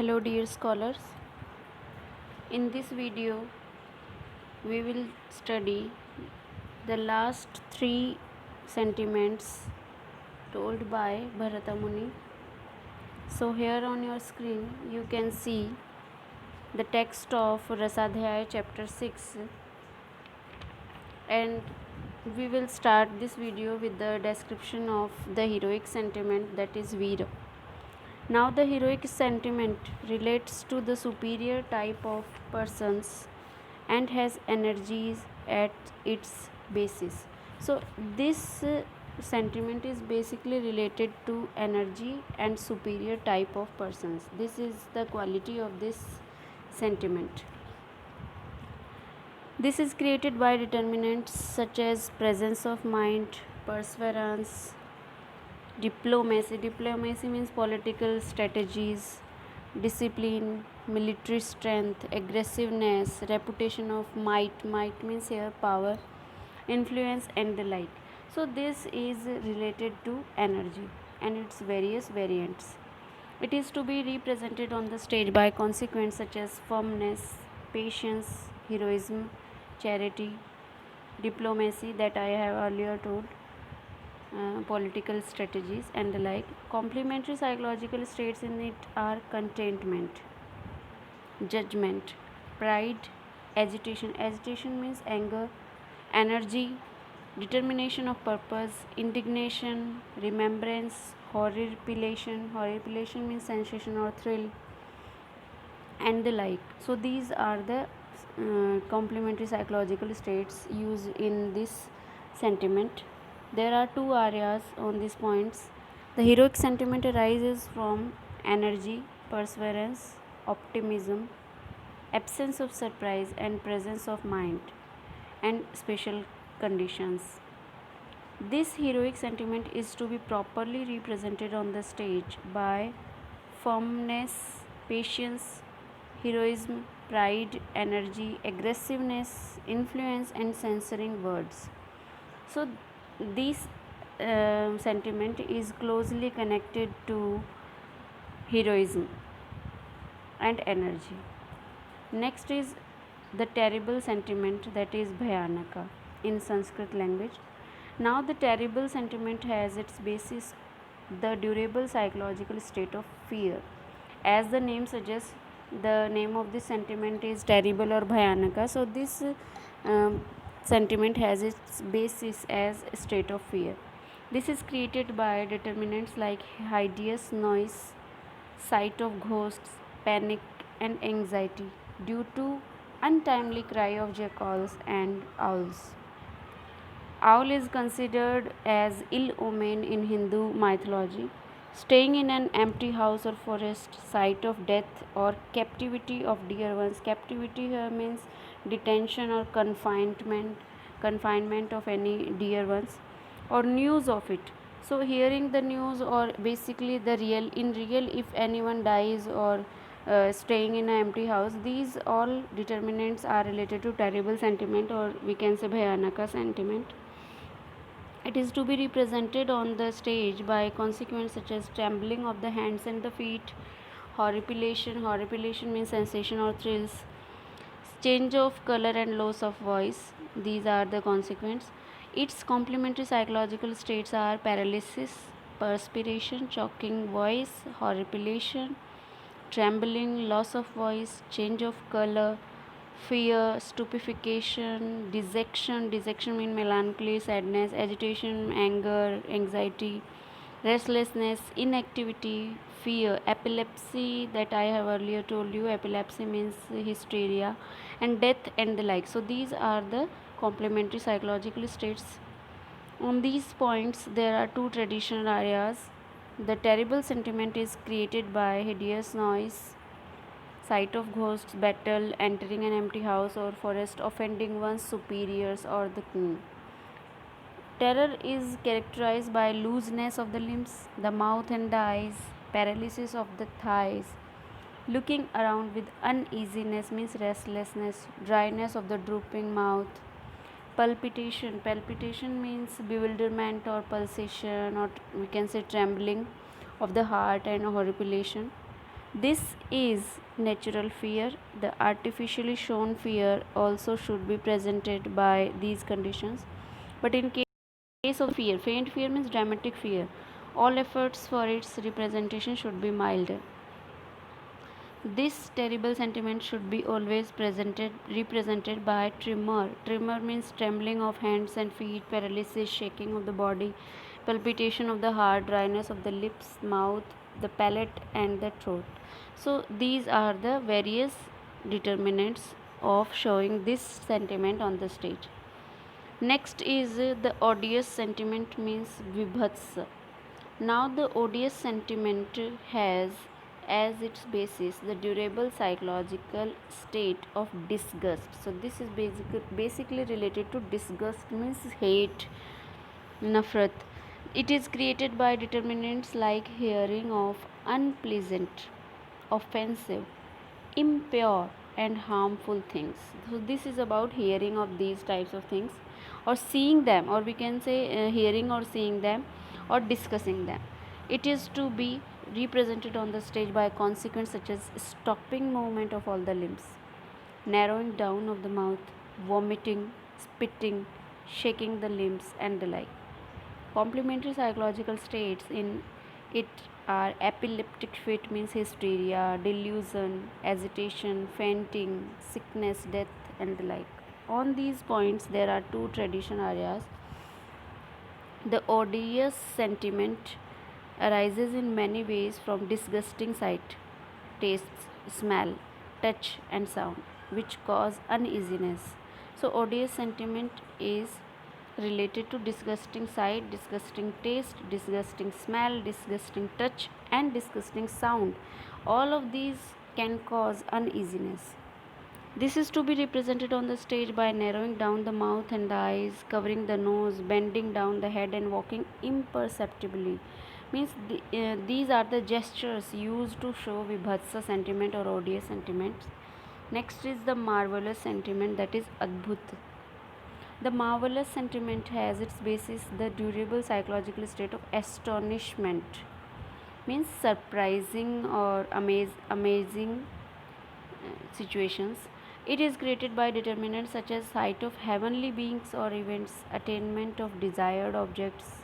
Hello dear scholars, in this video we will study the last three sentiments told by Bharata Muni. So here on your screen you can see the text of Rasadhyaya chapter 6, and we will start this video with the description of the heroic sentiment, that is Veera. Now the heroic sentiment relates to the superior type of persons and has energies at its basis. So this sentiment is basically related to energy and superior type of persons. This is the quality of this sentiment. This is created by determinants such as presence of mind, perseverance, diplomacy. Diplomacy means political strategies, discipline, military strength, aggressiveness, reputation of might. Might means here power, influence, and the like. So this is related to energy and its various variants. It is to be represented on the stage by consequents such as firmness, patience, heroism, charity, diplomacy, that I have earlier told, political strategies, and the like. Complementary psychological states in it are contentment, judgment, pride, agitation. Agitation means anger, energy, determination of purpose, indignation, remembrance, horripilation. Horripilation means sensation or thrill, and the like. So these are the complementary psychological states used in this sentiment. There are two areas on these points. The heroic sentiment arises from energy, perseverance, optimism, absence of surprise, and presence of mind, and special conditions. This heroic sentiment is to be properly represented on the stage by firmness, patience, heroism, pride, energy, aggressiveness, influence, and censoring words. So this sentiment is closely connected to heroism and energy. Next is the terrible sentiment, that is Bhayanaka in Sanskrit language. Now the terrible sentiment has its basis the durable psychological state of fear. As the name suggests, the name of this sentiment is terrible or Bhayanaka. So this sentiment has its basis as a state of fear. This is created by determinants like hideous noise, sight of ghosts, panic, and anxiety due to untimely cry of jackals and owls. Owl is considered as ill omen in Hindu mythology. Staying in an empty house or forest, sight of death or captivity of dear ones. Captivity here means detention or confinement of any dear ones, or news of it. So hearing the news, or basically the real, if anyone dies, or staying in an empty house, these all determinants are related to terrible sentiment, or we can say Bhayanaka sentiment. It is to be represented on the stage by consequences such as trembling of the hands and the feet, horripilation. Horripilation means sensation or thrills, change of color and loss of voice. These are the consequences. Its complementary psychological states are paralysis, perspiration, choking voice, horripilation, trembling, loss of voice, change of color, fear, stupefaction, dejection. Dejection means melancholy, sadness, agitation, anger, anxiety, restlessness, inactivity, fear, epilepsy, that I have earlier told you. Epilepsy means hysteria, and death, and the like. So these are the complementary psychological states. On these points, there are two traditional areas. The terrible sentiment is created by hideous noise, sight of ghosts, battle, entering an empty house or forest, offending one's superiors or the king. Terror is characterized by looseness of the limbs, the mouth and the eyes, paralysis of the thighs, looking around with uneasiness means restlessness, dryness of the drooping mouth, palpitation. Palpitation means bewilderment or pulsation, or we can say trembling of the heart, and horripilation. This is natural fear. The artificially shown fear also should be presented by these conditions. But in case of fear, faint fear means dramatic fear. All efforts for its representation should be mild. This terrible sentiment should be always represented by tremor. Tremor means trembling of hands and feet, paralysis, shaking of the body, palpitation of the heart, dryness of the lips, mouth, the palate, and the throat. So, these are the various determinants of showing this sentiment on the stage. Next is the odious sentiment means vibhats. Now, the odious sentiment has as its basis the durable psychological state of disgust. So, this is basically related to disgust means hate, nafrat. It is created by determinants like hearing of unpleasant, offensive, impure, and harmful things. So, this is about hearing of these types of things or seeing them, or we can say hearing or seeing them or discussing them. It is to be represented on the stage by a consequence such as stopping movement of all the limbs, narrowing down of the mouth, vomiting, spitting, shaking the limbs, and the like. Complementary psychological states in it are epileptic fit means hysteria, delusion, agitation, fainting, sickness, death, and the like. On these points, there are two tradition areas. The odious sentiment arises in many ways from disgusting sight, tastes, smell, touch, and sound, which cause uneasiness. So, odious sentiment is related to disgusting sight, disgusting taste, disgusting smell, disgusting touch, and disgusting sound. All of these can cause uneasiness. This is to be represented on the stage by narrowing down the mouth and the eyes, covering the nose, bending down the head, and walking imperceptibly. Means these are the gestures used to show vibhatsa sentiment or odious sentiments. Next is the marvelous sentiment, that is adbhut. The marvelous sentiment has its basis the durable psychological state of astonishment, means surprising or amazing situations. It is created by determinants such as sight of heavenly beings or events, attainment of desired objects,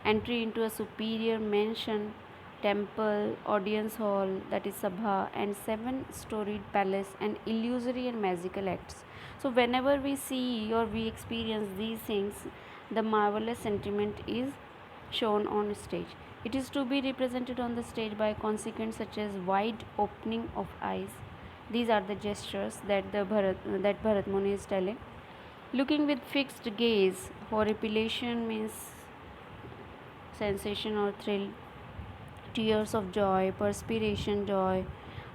entry into a superior mansion, temple, audience hall, that is sabha, and seven-storied palace, and illusory and magical acts. So, whenever we see or we experience these things, the marvelous sentiment is shown on stage. It is to be represented on the stage by consequence such as wide opening of eyes. These are the gestures that Bharat Muni is telling. Looking with fixed gaze, horripilation means sensation or thrill, tears of joy, perspiration, joy,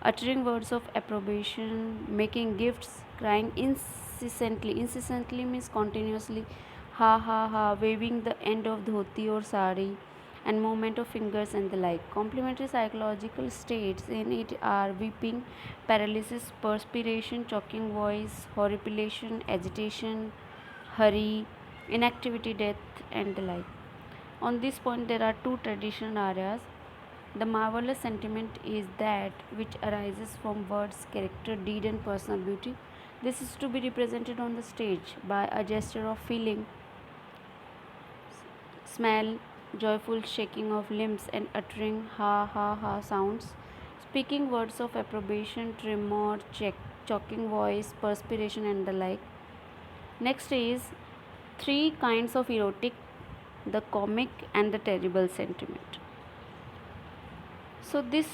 uttering words of approbation, making gifts, crying incessantly. Incessantly means continuously, ha ha ha, waving the end of dhoti or sari, and movement of fingers and the like. Complementary psychological states in it are weeping, paralysis, perspiration, choking voice, horripilation, agitation, hurry, inactivity, death, and the like. On this point, there are two traditional areas. The marvelous sentiment is that which arises from words, character, deed, and personal beauty. This is to be represented on the stage by a gesture of feeling, smell, joyful shaking of limbs, and uttering ha ha ha sounds, speaking words of approbation, tremor, choking voice, perspiration, and the like. Next is three kinds of erotic, the comic, and the terrible sentiment. So, this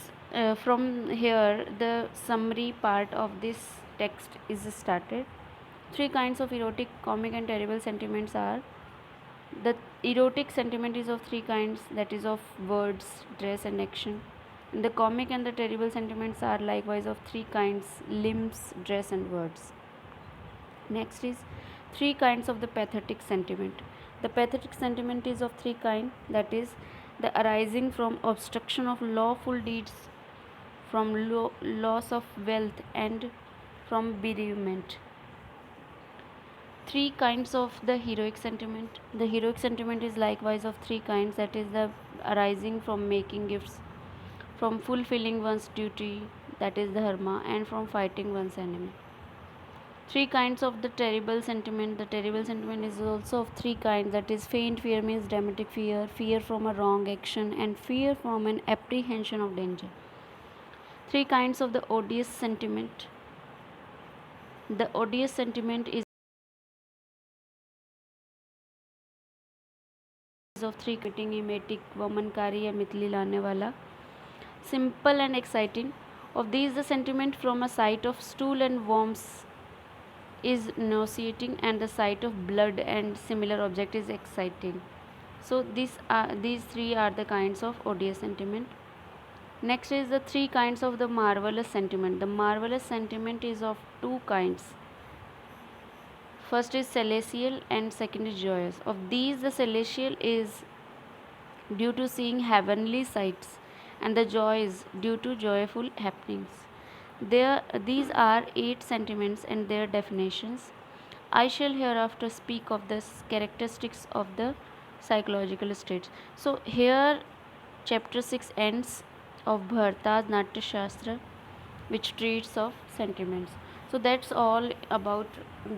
from here, the summary part of this text is started. Three kinds of erotic, comic, and terrible sentiments are: the erotic sentiment is of three kinds, that is, of words, dress, and action. And the comic and the terrible sentiments are likewise of three kinds: limbs, dress, and words. Next is three kinds of the pathetic sentiment. The pathetic sentiment is of three kinds, that is, the arising from obstruction of lawful deeds, from loss of wealth, and from bereavement. Three kinds of the heroic sentiment. The heroic sentiment is likewise of three kinds, that is, the arising from making gifts, from fulfilling one's duty, that is dharma, and from fighting one's enemy. Three kinds of the terrible sentiment. The terrible sentiment is also of three kinds, that is faint fear means dramatic fear, fear from a wrong action, and fear from an apprehension of danger. Three kinds of the odious sentiment. The odious sentiment is of three quitting emetic, womankari या मितली लाने वाला, simple and exciting. Of these, the sentiment from a sight of stool and worms is nauseating, and the sight of blood and similar object is exciting. So these three are the kinds of odious sentiment. Next is the three kinds of the marvelous sentiment. The marvelous sentiment is of two kinds. First is celestial and second is joyous. Of these, the celestial is due to seeing heavenly sights, and the joy is due to joyful happenings. These are 8 sentiments and their definitions. I shall hereafter speak of the characteristics of the psychological states. So here chapter 6 ends of Bharata's Natya Shastra, which treats of sentiments. So that's all about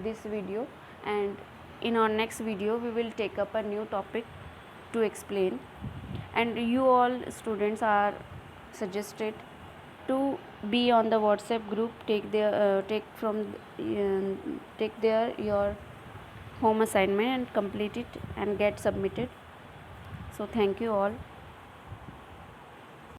this video, and in our next video we will take up a new topic to explain, and you all students are suggested to be on the WhatsApp group. Take there your home assignment and complete it and get submitted. So thank you all.